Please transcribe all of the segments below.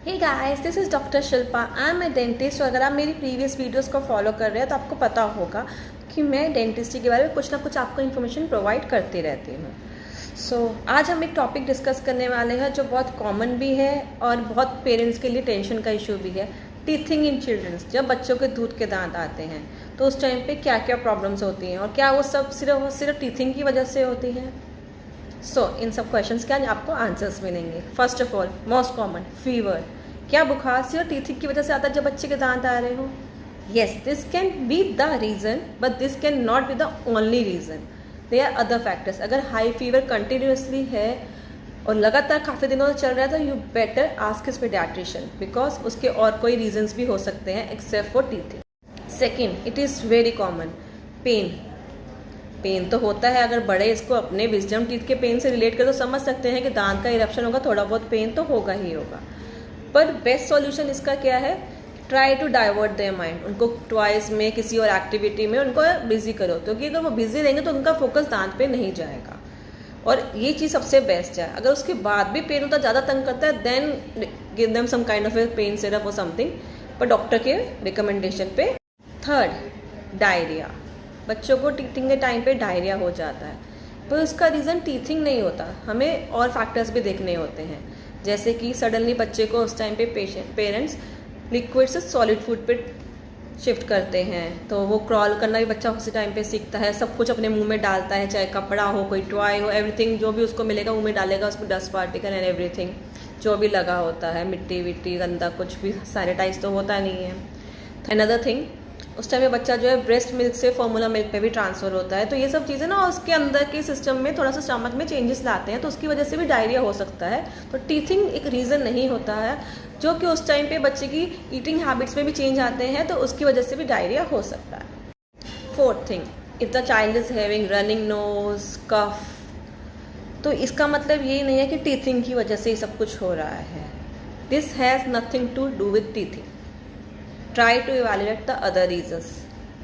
Hey guys, this is doctor Shilpa. I am a dentist. तो अगर आप मेरी प्रीवियस वीडियोस को फॉलो कर रहे हैं तो आपको पता होगा कि मैं डेंटिस्ट्री के बारे में कुछ ना कुछ आपको इन्फॉर्मेशन प्रोवाइड करती रहती हूँ। आज हम एक टॉपिक डिस्कस करने वाले हैं जो बहुत कॉमन भी है और बहुत पेरेंट्स के लिए टेंशन का इशू भी है। टीथिंग इन चिल्ड्रंस। जब बच्चों के दूध के दांत आते हैं तो उस टाइम पे क्या क्या प्रॉब्लम्स होती हैं और क्या वो सब सिर्फ टीथिंग की वजह से होती हैं। इन सब क्वेश्चंस के आज आपको आंसर्स मिलेंगे। First of all, most common, fever. क्या बुखार सिर्फ टीथिंग की वजह से आता है जब बच्चे के दांत आ रहे हो? Yes, this can be the reason, but this can not be the only reason. There are other factors. अगर हाई फीवर कंटिन्यूसली है और लगातार काफ़ी दिनों से चल रहा है तो you better ask his paediatrician, because उसके और कोई रीजंस भी हो सकते हैं except for teething. Second, it is very common, pain तो होता है। अगर बड़े इसको अपने विजडम टीथ के पेन से रिलेट कर तो समझ सकते हैं कि दांत का इरप्शन होगा, थोड़ा बहुत पेन तो होगा ही होगा। पर बेस्ट सॉल्यूशन इसका क्या है? Try to divert their mind. उनको ट्वाइस में किसी और एक्टिविटी में उनको बिजी करो, क्योंकि अगर वो बिजी रहेंगे तो उनका फोकस दांत पे नहीं जाएगा। और ये चीज़ सबसे बेस्ट है। अगर उसके बाद भी पेन होता, ज़्यादा तंग करता है, then give them some kind of a pain syrup or something, पर डॉक्टर के रिकमेंडेशन पे। Third, diarrhoea. बच्चों को टीथिंग के टाइम पे डायरिया हो जाता है, पर उसका रीज़न टीथिंग नहीं होता। हमें और फैक्टर्स भी देखने होते हैं, जैसे कि सडनली बच्चे को उस टाइम पे पेरेंट्स लिक्विड से सॉलिड फूड पे शिफ्ट करते हैं, तो वो क्रॉल करना भी बच्चा उसी टाइम पे सीखता है। सब कुछ अपने मुंह में डालता है, चाहे कपड़ा हो, कोई टॉय हो, एवरीथिंग जो भी उसको मिलेगा मुंह में डालेगा, उसमें डस्ट पार्टिकल एंड एवरीथिंग जो भी लगा होता है, मिट्टी विट्टी गंदा कुछ भी सैनिटाइज तो होता नहीं है। अनदर थिंग, उस टाइम में बच्चा जो है ब्रेस्ट मिल्क से फॉर्मूला मिल्क पे भी ट्रांसफ़र होता है, तो ये सब चीज़ें ना उसके अंदर के सिस्टम में थोड़ा सा स्टमक में चेंजेस लाते हैं, तो उसकी वजह से भी डायरिया हो सकता है। तो टीथिंग एक रीज़न नहीं होता है, जो कि उस टाइम पे बच्चे की ईटिंग हैबिट्स में भी चेंज आते हैं, तो उसकी वजह से भी डायरिया हो सकता है। Fourth thing, if the child is having running nose, cough, तो इसका मतलब यही नहीं है कि टीथिंग की वजह से ही सब कुछ हो रहा है। This has nothing to do with teething. Try to evaluate the other reasons.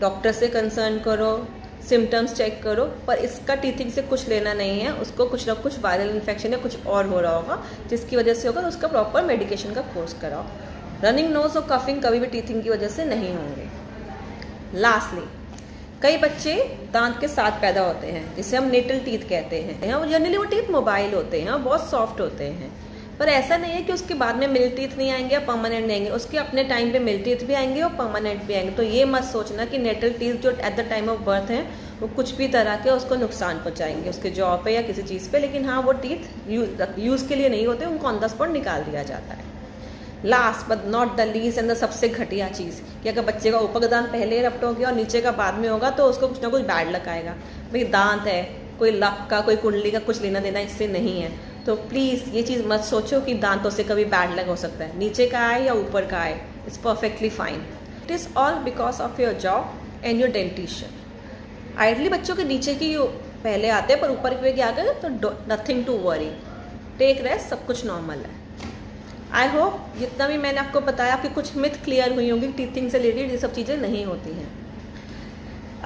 Doctor से कंसर्न करो, सिम्टम्स चेक करो, पर इसका टीथिंग से कुछ लेना नहीं है। उसको कुछ ना कुछ वायरल इन्फेक्शन या कुछ और हो रहा होगा जिसकी वजह से होगा, तो उसका प्रॉपर मेडिकेशन का कोर्स कराओ। रनिंग नोज और कफिंग कभी भी टीथिंग की वजह से नहीं होंगे। लास्टली, कई बच्चे दांत के साथ पैदा होते हैं जिसे हम नेटल टीथ कहते हैं। वो जनरली वो टीथ मोबाइल होते हैं, बहुत सॉफ्ट होते हैं, पर ऐसा नहीं है कि उसके बाद में मिल टीथ नहीं आएंगे या परमानेंट नहीं आएंगे। उसके अपने टाइम पे मिल टीथ भी आएंगे और परमानेंट भी आएंगे। तो ये मत सोचना कि नेटल टीथ जो at the time of birth हैं वो कुछ भी तरह के उसको नुकसान पहुंचाएंगे उसके जॉ पे या किसी चीज़ पे। लेकिन हाँ, वो टीथ यूज़ के लिए नहीं होते, उनको ऑन द स्पॉट निकाल दिया जाता है। Last but not the least and the सबसे घटिया चीज़, कि अगर बच्चे का ऊपर का दांत पहले रप्ट हो गया और नीचे का बाद में होगा तो उसको कुछ ना कुछ बैड लक आएगा। भाई, दांत है, कोई लक का, कोई कुंडली का कुछ लेना देना इससे नहीं है। तो प्लीज़ ये चीज़ मत सोचो कि दांतों से कभी बैड लक हो सकता है, नीचे का आए या ऊपर का आए, it's perfectly fine. It is all because of your job and your dentition. Ideally बच्चों के नीचे की पहले आते हैं, पर ऊपर पे क्या गए तो nothing to worry, take rest, सब कुछ नॉर्मल है। आई होप जितना भी मैंने आपको बताया आपकी कुछ मिथ क्लियर हुई होंगी। टीथिंग से रिलेटेड ये सब चीज़ें नहीं होती हैं।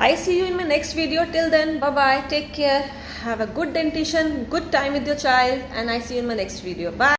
I see you in my next video. Till then, bye bye, take care, have a good dentition, good time with your child, and I see you in my next video. Bye.